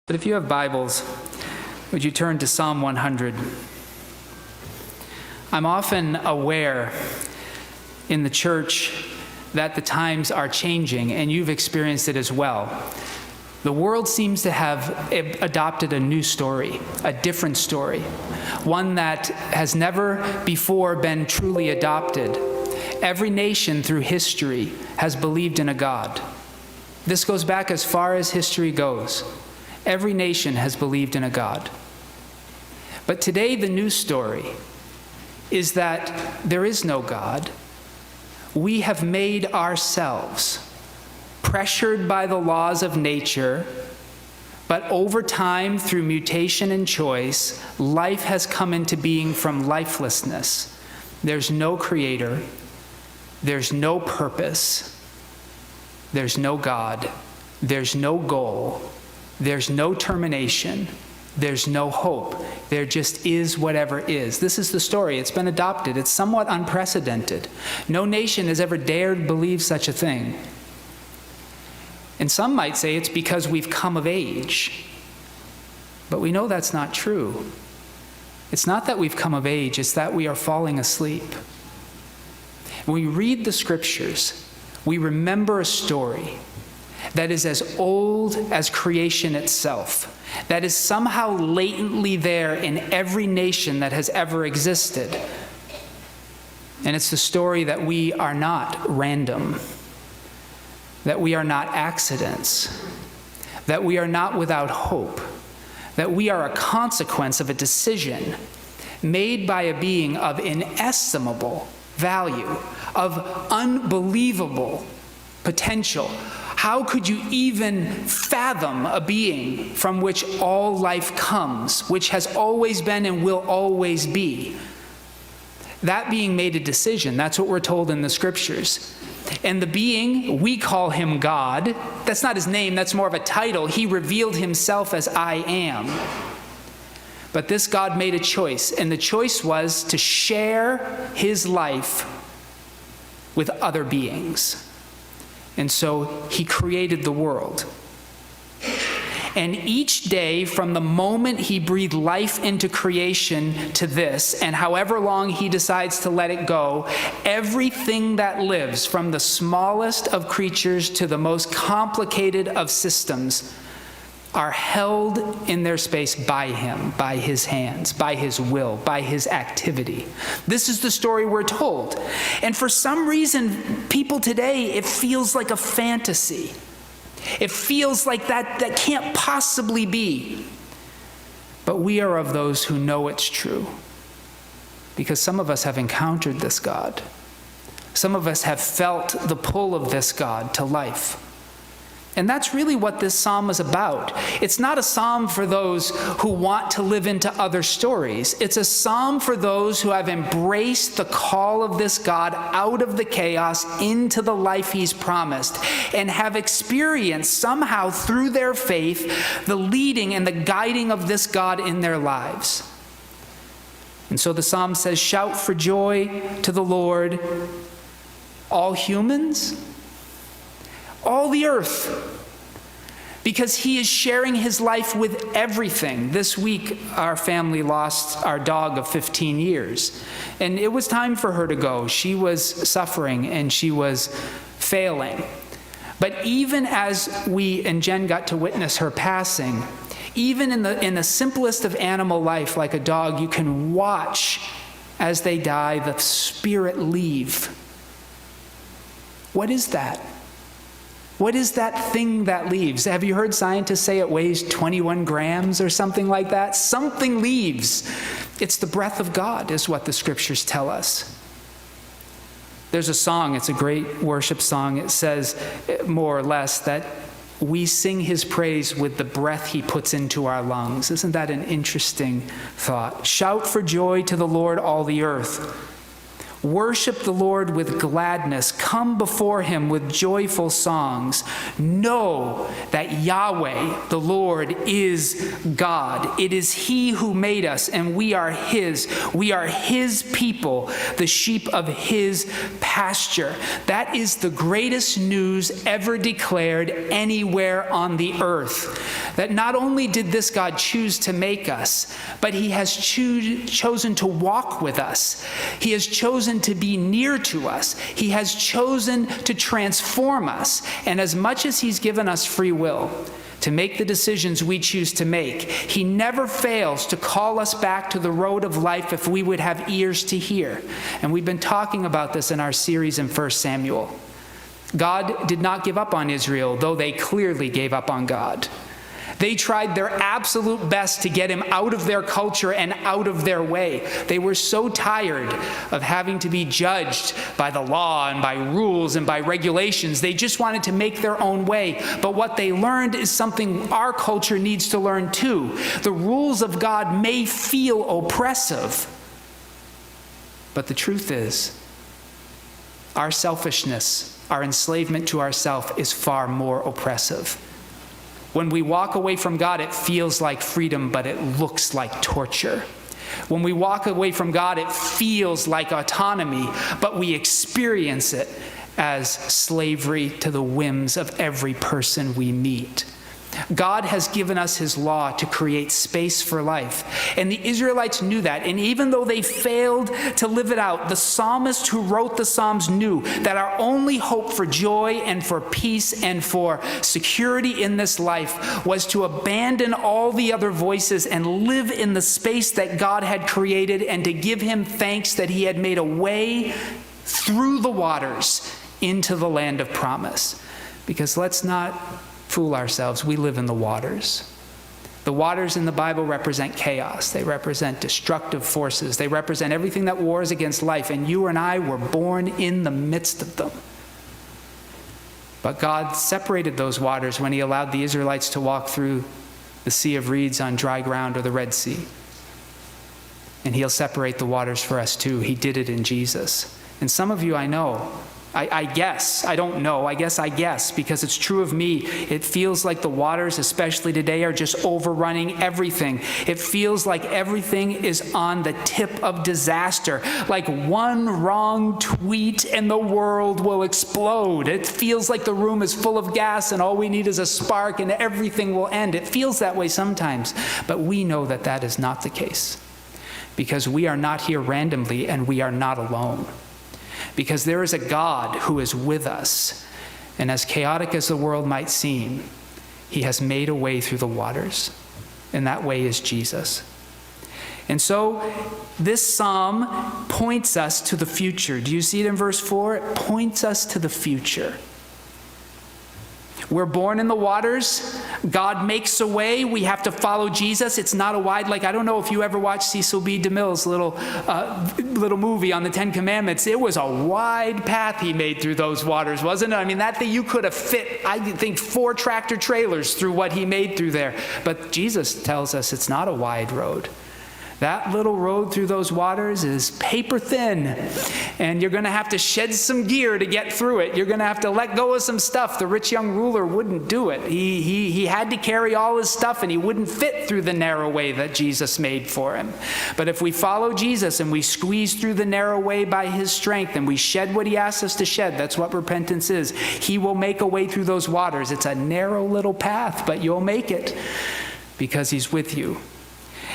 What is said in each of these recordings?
But if you have Bibles, would you turn to Psalm 100? I'm often aware in the church that the times are changing, and you've experienced it as well. The world seems to have adopted a new story, a different story, one that has never before been truly adopted. Every nation through history has believed in a God. This goes back as far as history goes. Every nation has believed in a God. But today, the new story is that there is no God. We have made ourselves, pressured by the laws of nature, but over time, through mutation and choice, life has come into being from lifelessness. There's no creator, there's no purpose, there's no God, there's no goal, there's no termination, there's no hope. There just is whatever is. This is the story. It's been adopted. It's somewhat unprecedented. No nation has ever dared believe such a thing. And some might say it's because we've come of age. But we know that's not true. It's not that we've come of age, it's that we are falling asleep. When we read the scriptures, we remember a story that is as old as creation itself, that is somehow latently there in every nation that has ever existed. And it's the story that we are not random, that we are not accidents, that we are not without hope, that we are a consequence of a decision made by a being of inestimable value, of unbelievable potential. How could you even fathom a being from which all life comes, which has always been and will always be? That being made a decision. That's what we're told in the scriptures. And the being, we call him God. That's not his name, that's more of a title. He revealed himself as I am. But this God made a choice, and the choice was to share his life with other beings. And so he created the world. And each day, from the moment he breathed life into creation to this, and however long he decides to let it go, everything that lives, from the smallest of creatures to the most complicated of systems, are held in their space by him, by his hands, by his will, by his activity. This is the story we're told. And for some reason, people today, it feels like a fantasy. It feels like that can't possibly be. But we are of those who know it's true, because some of us have encountered this God. Some of us have felt the pull of this God to life. And that's really what this psalm is about. It's not a psalm for those who want to live into other stories. It's a psalm for those who have embraced the call of this God out of the chaos into the life he's promised, and have experienced somehow through their faith the leading and the guiding of this God in their lives. And so the psalm says, "Shout for joy to the Lord, all humans, all the earth," because he is sharing his life with everything. This week, our family lost our dog of 15 years, and it was time for her to go. She was suffering and she was failing. But even as we and Jen got to witness her passing, even in the simplest of animal life, like a dog, you can watch as they die, the spirit leave. What is that? What is that thing that leaves? Have you heard scientists say it weighs 21 grams or something like that? Something leaves. It's the breath of God, is what the scriptures tell us. There's a song, it's a great worship song. It says, more or less, that we sing his praise with the breath he puts into our lungs. Isn't that an interesting thought? Shout for joy to the Lord, all the earth. Worship the Lord with gladness. Come before him with joyful songs. Know that Yahweh, the Lord, is God. It is he who made us, and we are his. We are his people, the sheep of his pasture. That is the greatest news ever declared anywhere on the earth. That not only did this God choose to make us, but he has chosen to walk with us. He has chosen to be near to us. He has chosen to transform us. And as much as he's given us free will to make the decisions we choose to make, he never fails to call us back to the road of life if we would have ears to hear. And we've been talking about this in our series in 1 Samuel. God did not give up on Israel, though they clearly gave up on God. They tried their absolute best to get him out of their culture and out of their way. They were so tired of having to be judged by the law and by rules and by regulations. They just wanted to make their own way. But what they learned is something our culture needs to learn too. The rules of God may feel oppressive, but the truth is, our selfishness, our enslavement to ourselves is far more oppressive. When we walk away from God, it feels like freedom, but it looks like torture. When we walk away from God, it feels like autonomy, but we experience it as slavery to the whims of every person we meet. God has given us his law to create space for life. And the Israelites knew that. And even though they failed to live it out, the psalmist who wrote the Psalms knew that our only hope for joy and for peace and for security in this life was to abandon all the other voices and live in the space that God had created, and to give him thanks that he had made a way through the waters into the land of promise. Because let's not fool ourselves, we live in the waters. The waters in the Bible represent chaos. They represent destructive forces. They represent everything that wars against life, and you and I were born in the midst of them. But God separated those waters when he allowed the Israelites to walk through the Sea of Reeds on dry ground, or the Red Sea. And he'll separate the waters for us too. He did it in Jesus. And some of you I know, I guess, I don't know, I guess, because it's true of me. It feels like the waters, especially today, are just overrunning everything. It feels like everything is on the tip of disaster. Like one wrong tweet and the world will explode. It feels like the room is full of gas and all we need is a spark and everything will end. It feels that way sometimes, but we know that that is not the case, because we are not here randomly and we are not alone. Because there is a God who is with us. And as chaotic as the world might seem, he has made a way through the waters. And that way is Jesus. And so this psalm points us to the future. Do you see it in verse 4? It points us to the future. We're born in the waters. God makes a way. We have to follow Jesus. It's not a wide, I don't know if you ever watched Cecil B. DeMille's little movie on the Ten Commandments. It was a wide path he made through those waters, wasn't it? I mean, that thing you could have fit, I think, 4 tractor trailers through what he made through there. But Jesus tells us it's not a wide road. That little road through those waters is paper thin, and you're going to have to shed some gear to get through it. You're going to have to let go of some stuff. The rich young ruler wouldn't do it. He had to carry all his stuff, and he wouldn't fit through the narrow way that Jesus made for him. But if we follow Jesus and we squeeze through the narrow way by his strength and we shed what he asks us to shed, that's what repentance is. He will make a way through those waters. It's a narrow little path, but you'll make it because he's with you.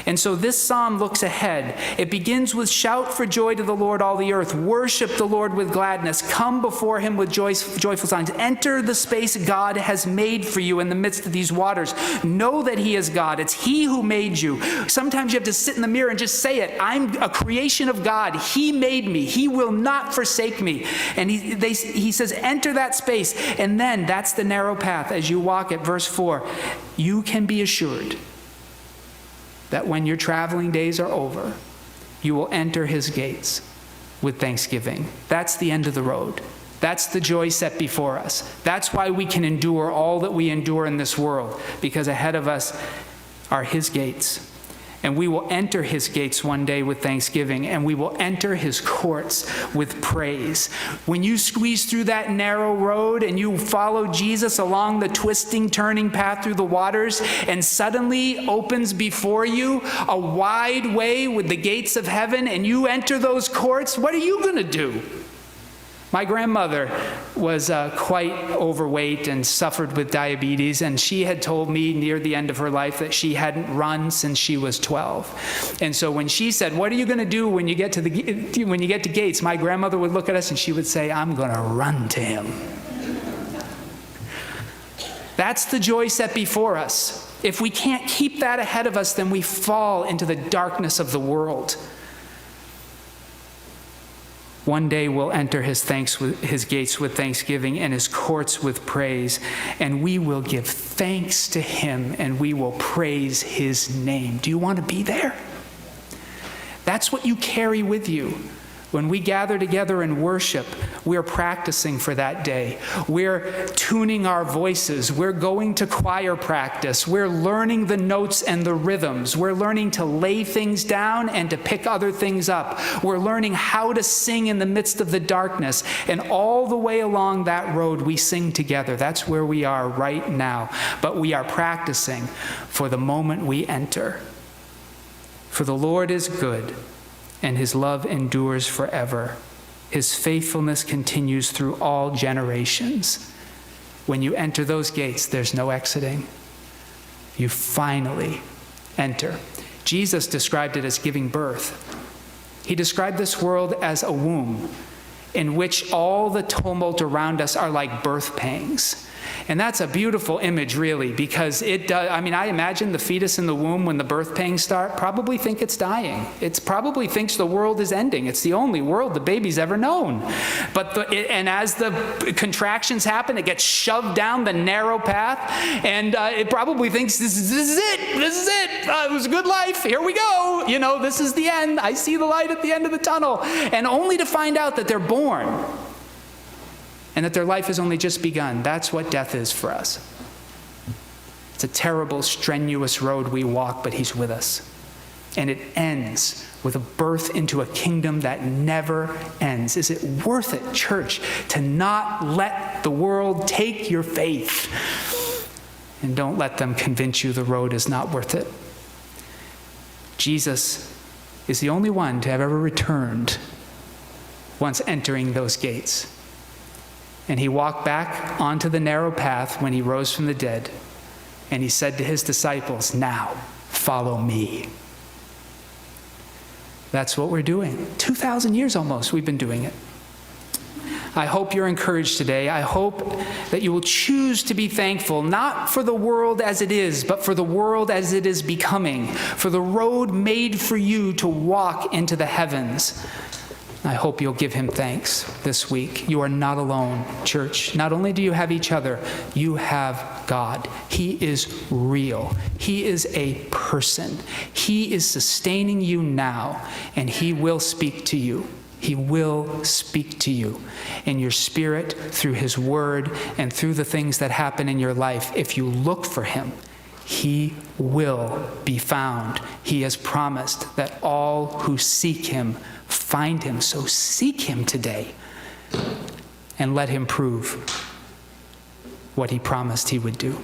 And so this psalm looks ahead. It begins with, shout for joy to the Lord, all the earth. Worship the Lord with gladness. Come before him with joyful songs. Enter the space God has made for you in the midst of these waters. Know that he is God. It's he who made you. Sometimes you have to sit in the mirror and just say it. I'm a creation of God. He made me. He will not forsake me. And he says, enter that space. And then that's the narrow path as you walk it. Verse 4, you can be assured that when your traveling days are over, you will enter his gates with thanksgiving. That's the end of the road. That's the joy set before us. That's why we can endure all that we endure in this world, because ahead of us are his gates. And we will enter his gates one day with thanksgiving, and we will enter his courts with praise. When you squeeze through that narrow road and you follow Jesus along the twisting, turning path through the waters, and suddenly opens before you a wide way with the gates of heaven, and you enter those courts, what are you going to do? My grandmother was quite overweight and suffered with diabetes, and she had told me near the end of her life that she hadn't run since she was 12. And so when she said, "What are you going to do when you get to Gates?" my grandmother would look at us and she would say, "I'm going to run to him." That's the joy set before us. If we can't keep that ahead of us, then we fall into the darkness of the world. One day we'll enter his gates with thanksgiving and his courts with praise, and we will give thanks to him and we will praise his name. Do you want to be there? That's what you carry with you. When we gather together and worship, we're practicing for that day. We're tuning our voices. We're going to choir practice. We're learning the notes and the rhythms. We're learning to lay things down and to pick other things up. We're learning how to sing in the midst of the darkness. And all the way along that road, we sing together. That's where we are right now. But we are practicing for the moment we enter. For the Lord is good, and his love endures forever. His faithfulness continues through all generations. When you enter those gates, there's no exiting. You finally enter. Jesus described it as giving birth. He described this world as a womb in which all the tumult around us are like birth pangs. And that's a beautiful image, really, because it does. I mean, I imagine the fetus in the womb, when the birth pangs start, probably think it's dying. It probably thinks the world is ending. It's the only world the baby's ever known. And as the contractions happen, it gets shoved down the narrow path, and it probably thinks, this is it. It was a good life. Here we go. This is the end. I see the light at the end of the tunnel. And only to find out that they're born, and that their life has only just begun. That's what death is for us. It's a terrible, strenuous road we walk, but he's with us. And it ends with a birth into a kingdom that never ends. Is it worth it, church, to not let the world take your faith? And don't let them convince you the road is not worth it. Jesus is the only one to have ever returned once entering those gates. And he walked back onto the narrow path when he rose from the dead. And he said to his disciples, "Now, follow me." That's what we're doing. 2,000 years almost we've been doing it. I hope you're encouraged today. I hope that you will choose to be thankful, not for the world as it is, but for the world as it is becoming, for the road made for you to walk into the heavens. I hope you'll give him thanks this week. You are not alone, church. Not only do you have each other, you have God. He is real. He is a person. He is sustaining you now, and he will speak to you. He will speak to you in your spirit, through his word, and through the things that happen in your life. If you look for him, he will be found. He has promised that all who seek him find him. So seek him today and let him prove what he promised he would do.